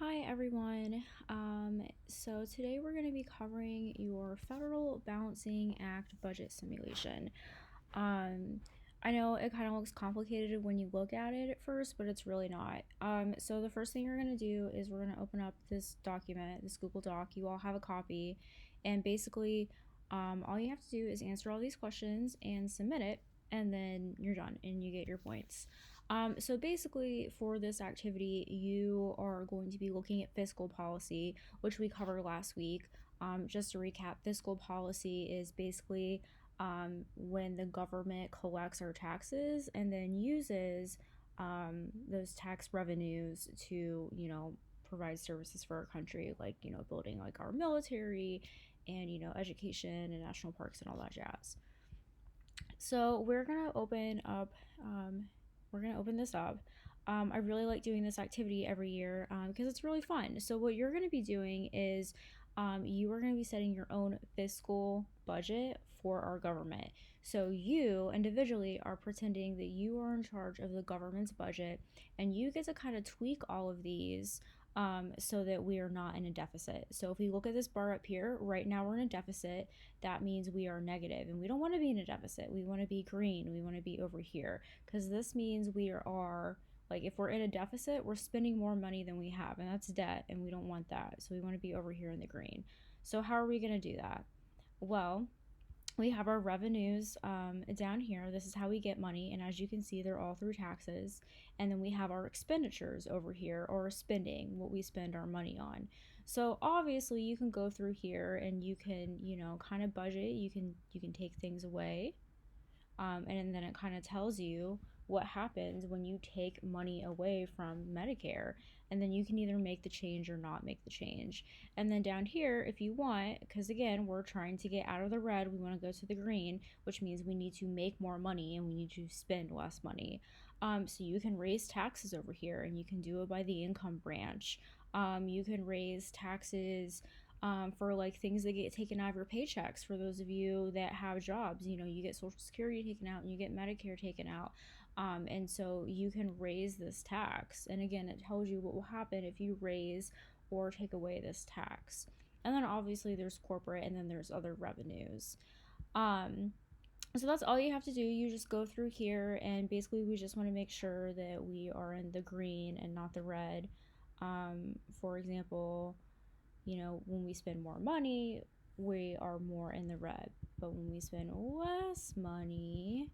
Hi everyone. So today we're going to be covering your Federal Balancing Act budget simulation. Um, I know it kind of looks complicated when you look at it at first, but it's really not. So the first thing you're going to do is we're going to open up this document, this Google Doc. You all have a copy, and basically, all you have to do is answer all these questions and submit it, and then you're done and you get your points. So basically, for this activity, you are going to be looking at fiscal policy, which we covered last week. Just to recap, fiscal policy is basically when the government collects our taxes and then uses those tax revenues to, provide services for our country, like, building like our military and, education and national parks and all that jazz. So we're gonna open this up. I really like doing this activity every year because it's really fun. So what you're gonna be doing is you are gonna be setting your own fiscal budget for our government. So you individually are pretending that you are in charge of the government's budget, and you get to kind of tweak all of these so that we are not in a deficit. So if we look at this bar up here, right now we're in a deficit. That means we are negative, and we don't want to be in a deficit. We want to be green. We want to be over here because this means we are like, if we're in a deficit, we're spending more money than we have, and that's debt, and we don't want that. So we want to be over here in the green. So how are we going to do that? Well, we have our revenues down here. This is how we get money, and as you can see, they're all through taxes. And then we have our expenditures over here, or spending, what we spend our money on. So obviously you can go through here and you can, kind of budget. You can take things away, and then it kind of tells you what happens when you take money away from Medicare, and then you can either make the change or not make the change. And then down here, if you want, because again, we're trying to get out of the red, we want to go to the green, which means we need to make more money and we need to spend less money. So you can raise taxes over here, and you can do it by the income branch. You can raise taxes for like things that get taken out of your paychecks. For those of you that have jobs, you get Social Security taken out and you get Medicare taken out. And so you can raise this tax. And again, it tells you what will happen if you raise or take away this tax. And then obviously there's corporate, and then there's other revenues. So that's all you have to do. You just go through here, and basically we just want to make sure that we are in the green and not the red. For example, when we spend more money, we are more in the red. But when we spend less money,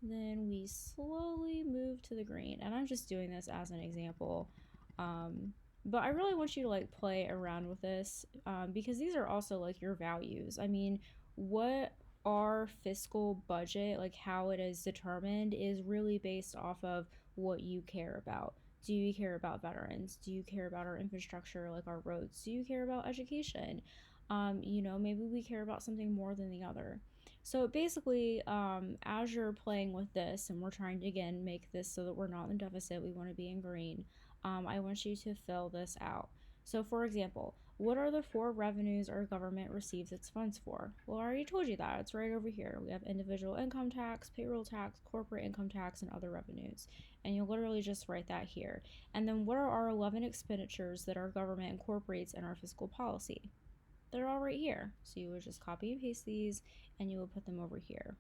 then we slowly move to the green. And I'm just doing this as an example. But I really want you to like play around with this because these are also like your values. I mean, what our fiscal budget, like how it is determined, is really based off of what you care about. Do you care about veterans? Do you care about our infrastructure, like our roads? Do you care about education? Maybe we care about something more than the other. So basically, as you're playing with this, and we're trying to again make this so that we're not in deficit, we want to be in green. I want you to fill this out. So, for example, what are the 4 revenues our government receives its funds for? Well, I already told you that. It's right over here. We have individual income tax, payroll tax, corporate income tax, and other revenues. And you'll literally just write that here. And then what are our 11 expenditures that our government incorporates in our fiscal policy? They're all right here. So you would just copy and paste these, and you would put them over here.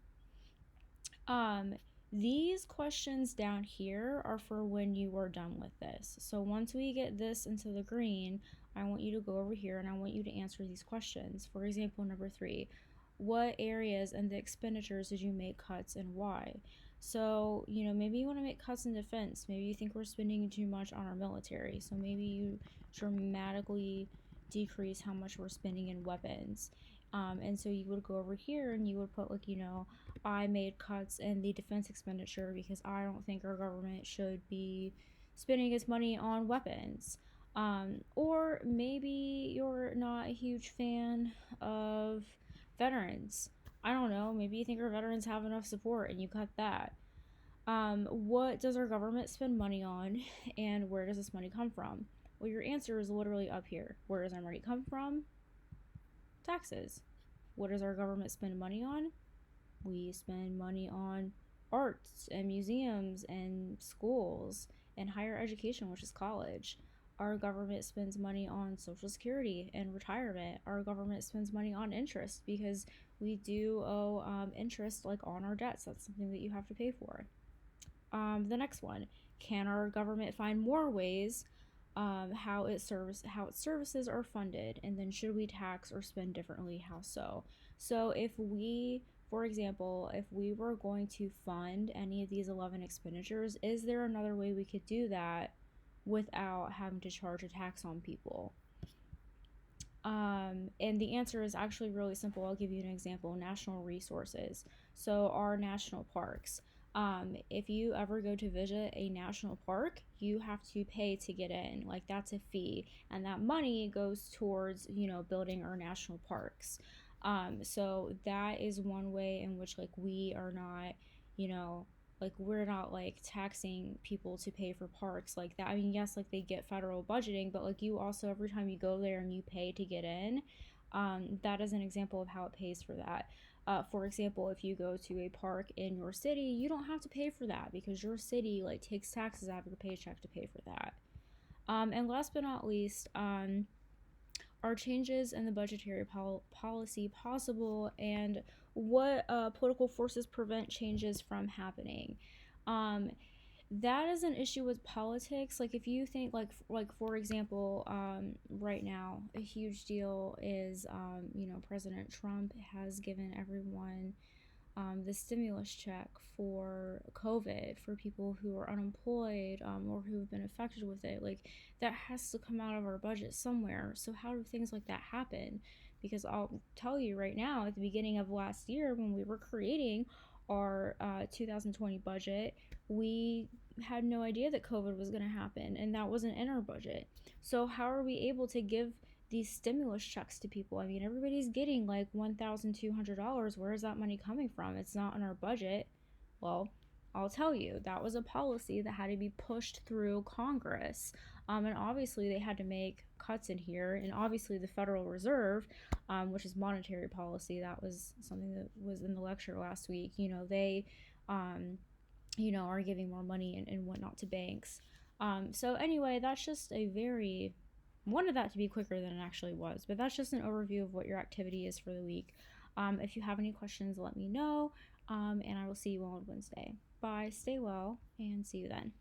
These questions down here are for when you are done with this. So once we get this into the green, I want you to go over here and I want you to answer these questions. For example, number 3, what areas and the expenditures did you make cuts and why? So, maybe you want to make cuts in defense. Maybe you think we're spending too much on our military. So maybe you dramatically decrease how much we're spending in weapons. And so you would go over here and you would put like, I made cuts in the defense expenditure because I don't think our government should be spending its money on weapons. Or maybe you're not a huge fan of veterans. I don't know. Maybe you think our veterans have enough support and you cut that. What does our government spend money on, and where does this money come from? Well, your answer is literally up here. Where does our money come from? Taxes. What does our government spend money on? We spend money on arts and museums and schools and higher education, which is college. Our government spends money on Social Security and retirement. Our government spends money on interest because we do owe interest like on our debts. That's something that you have to pay for. The next one, can our government find more ways how its services are funded, and then should we tax or spend differently? How so? So if we, for example, if we were going to fund any of these 11 expenditures, is there another way we could do that without having to charge a tax on people? And the answer is actually really simple. I'll give you an example. National resources. So our national parks. If you ever go to visit a national park, you have to pay to get in. Like that's a fee, and that money goes towards building our national parks. So that is one way in which like we are not, you know, like we're not like taxing people to pay for parks like that. I mean, yes, like they get federal budgeting, but like you also every time you go there and you pay to get in, that is an example of how it pays for that. For example, if you go to a park in your city, you don't have to pay for that because your city like takes taxes out of your paycheck to pay for that. And last but not least, are changes in the budgetary policy possible, and what political forces prevent changes from happening? Um, that is an issue with politics. Like if you think like for example, right now a huge deal is President Trump has given everyone the stimulus check for COVID for people who are unemployed or who have been affected with it. Like that has to come out of our budget somewhere. So how do things like that happen? Because I'll tell you right now, at the beginning of last year when we were creating our 2020 budget, we had no idea that COVID was going to happen, and that wasn't in our budget. So how are we able to give these stimulus checks to people? I mean, everybody's getting like $1,200. Where is that money coming from? It's not in our budget. Well, I'll tell you, that was a policy that had to be pushed through Congress. And obviously, they had to make cuts in here. And obviously, the Federal Reserve, which is monetary policy, that was something that was in the lecture last week. They, are giving more money and whatnot to banks. So, anyway, that's just a very wanted that to be quicker than it actually was, but that's just an overview of what your activity is for the week. If you have any questions, let me know, and I will see you on Wednesday. Bye, stay well, and see you then.